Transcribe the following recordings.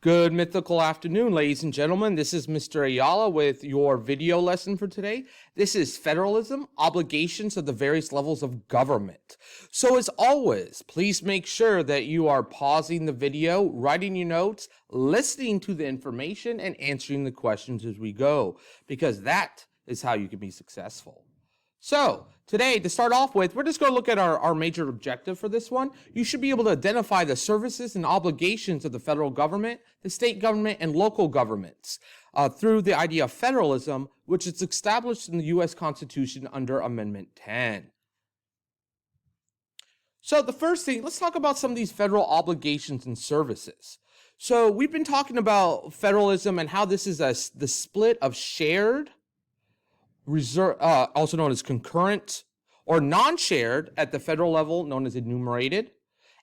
Good mythical afternoon, ladies and gentlemen. This is Mr. Ayala with your video lesson for today. This is Federalism, Obligations of the Various Levels of Government. So as always, please make sure that you are pausing the video, writing your notes, listening to the information, and answering the questions as we go, because that is how you can be successful. So today, to start off with, we're just going to look at our major objective for this one. You should be able to identify the services and obligations of the federal government, the state government, and local governments through the idea of federalism, which is established in the U.S. Constitution under Amendment 10. So the first thing, let's talk about some of these federal obligations and services. So we've been talking about federalism and how this is the split of shared, reserve, also known as concurrent, or non-shared at the federal level, known as enumerated,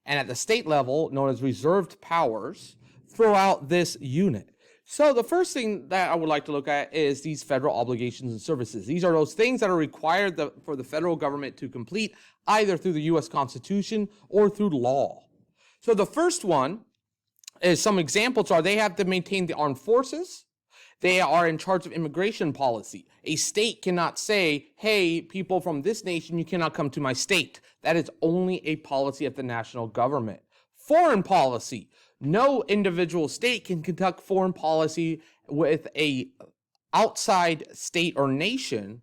and at the state level, known as reserved powers, throughout this unit. So the first thing that I would like to look at is these federal obligations and services. These are those things that are required for the federal government to complete either through the U.S. Constitution or through law. So the first one is, some examples are, they have to maintain the armed forces. They are in charge of immigration policy. A state cannot say, hey, people from this nation, you cannot come to my state. That is only a policy of the national government. Foreign policy. No individual state can conduct foreign policy with a outside state or nation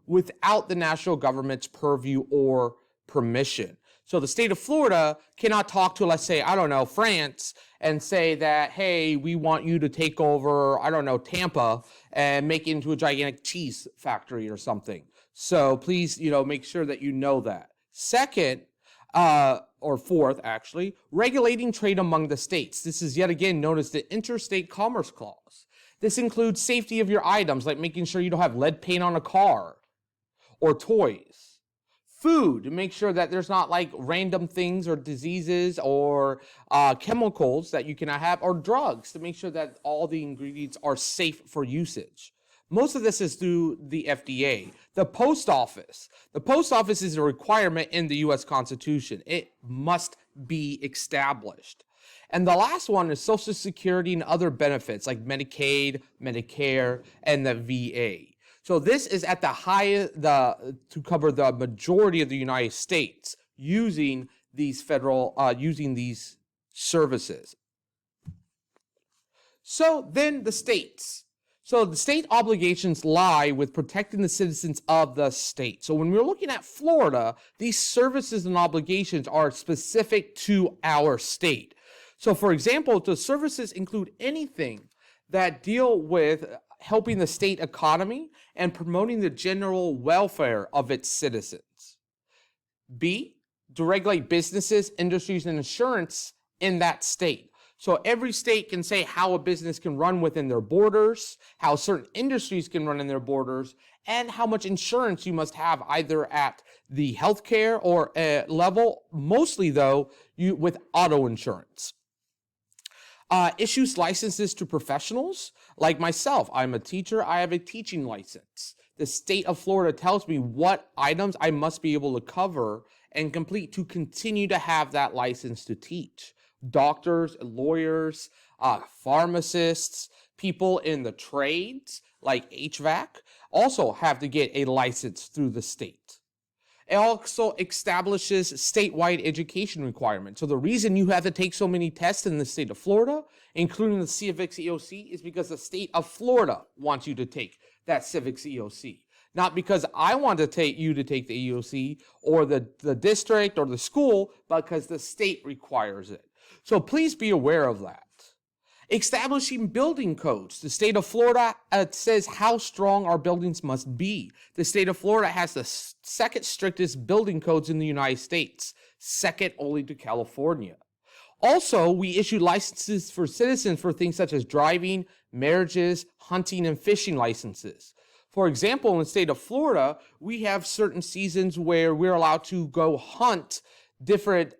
without the national government's purview or permission. So the state of Florida cannot talk to, let's say, I don't know, France, and say that, hey, we want you to take over, I don't know, Tampa and make it into a gigantic cheese factory or something. So please, make sure that you know that. Second, or fourth, actually, regulating trade among the states. This is yet again known as the Interstate Commerce Clause. This includes safety of your items, like making sure you don't have lead paint on a car or toys. Food, to make sure that there's not like random things or diseases or chemicals that you cannot have, or drugs, to make sure that all the ingredients are safe for usage. Most of this is through the FDA. The post office. The post office is a requirement in the U.S. Constitution. It must be established. And the last one is Social Security and other benefits like Medicaid, Medicare, and the VA. So this is at the highest, to cover the majority of the United States using these using these services. So then the states. So the state obligations lie with protecting the citizens of the state. So when we're looking at Florida, these services and obligations are specific to our state. So for example, the services include anything that deal with helping the state economy and promoting the general welfare of its citizens. B, to regulate businesses, industries, and insurance in that state. So every state can say how a business can run within their borders, how certain industries can run in their borders, and how much insurance you must have either at the healthcare or level, mostly though, with auto insurance. Issues licenses to professionals. Like myself, I'm a teacher, I have a teaching license. The state of Florida tells me what items I must be able to cover and complete to continue to have that license to teach. Doctors, lawyers, pharmacists, people in the trades, like HVAC, also have to get a license through the state. It also establishes statewide education requirements. So the reason you have to take so many tests in the state of Florida, including the civics EOC, is because the state of Florida wants you to take that civics EOC. Not because I want to take you to take the EOC or the district or the school, but because the state requires it. So please be aware of that. Establishing building codes. The state of Florida says how strong our buildings must be. The state of Florida has the second strictest building codes in the United States, second only to California. Also, we issue licenses for citizens for things such as driving, marriages, hunting, and fishing licenses. For example, in the state of Florida, we have certain seasons where we're allowed to go hunt different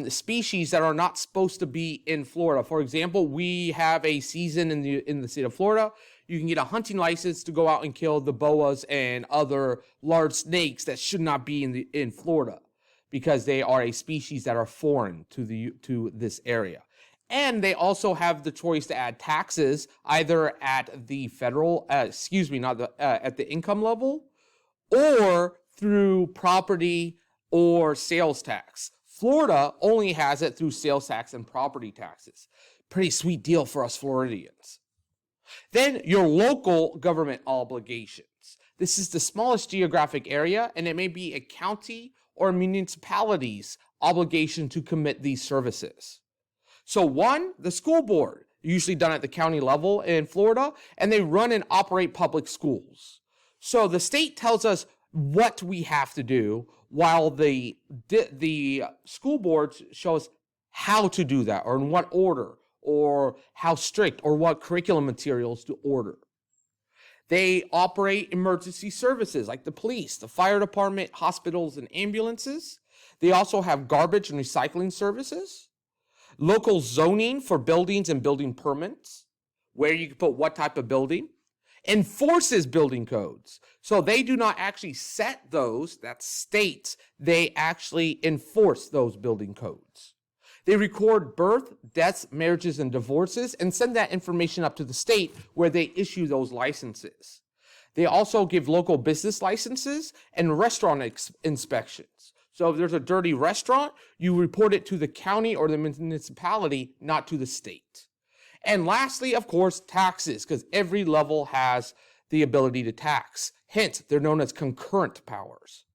species that are not supposed to be in Florida. For example, we have a season in the state of Florida. You can get a hunting license to go out and kill the boas and other large snakes that should not be in Florida, because they are a species that are foreign to this area. And they also have the choice to add taxes either at the federal, at the income level, or through property or sales tax. Florida only has it through sales tax and property taxes. Pretty sweet deal for us Floridians. Then your local government obligations. This is the smallest geographic area, and it may be a county or municipality's obligation to commit these services. So one, the school board, usually done at the county level in Florida, and they run and operate public schools. So the state tells us what we have to do, while the school boards show us how to do that, or in what order, or how strict, or what curriculum materials to order. They operate emergency services like the police, the fire department, hospitals, and ambulances. They also have garbage and recycling services, local zoning for buildings and building permits, where you can put what type of building, enforces building codes. So they do not actually set those, that's states, they actually enforce those building codes. They record birth, deaths, marriages, and divorces and send that information up to the state where they issue those licenses. They also give local business licenses and restaurant inspections. So if there's a dirty restaurant, you report it to the county or the municipality, not to the state. And lastly, of course, taxes, because every level has the ability to tax. Hence, they're known as concurrent powers.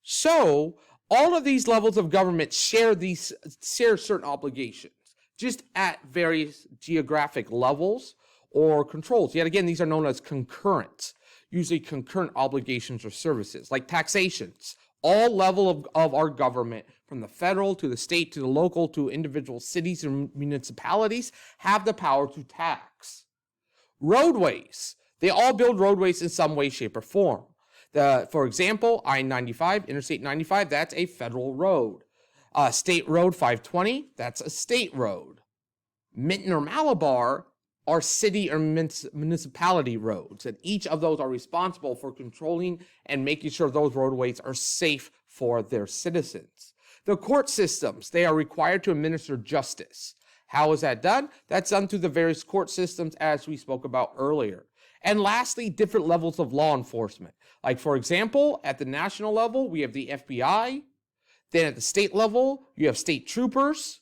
So all of these levels of government share certain obligations, just at various geographic levels or controls. Yet again, these are known as concurrent, usually concurrent obligations or services, like taxations. All level of our government, from the federal to the state to the local to individual cities and municipalities, have the power to tax. Roadways. They all build roadways in some way, shape, or form. For example, I-95, Interstate 95, that's a federal road. State Road 520, that's a state road. Minton or Malabar are city or municipality roads, and each of those are responsible for controlling and making sure those roadways are safe for their citizens. The court systems, they are required to administer justice. How is that done? That's done through the various court systems as we spoke about earlier. And lastly, different levels of law enforcement. Like, for example, at the national level, we have the FBI. Then at the state level, you have state troopers.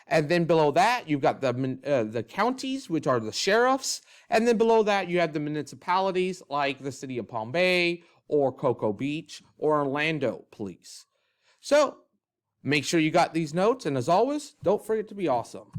And then below that, you've got the counties, which are the sheriffs. And then below that, you have the municipalities like the city of Palm Bay or Cocoa Beach or Orlando Police. So make sure you got these notes. And as always, don't forget to be awesome.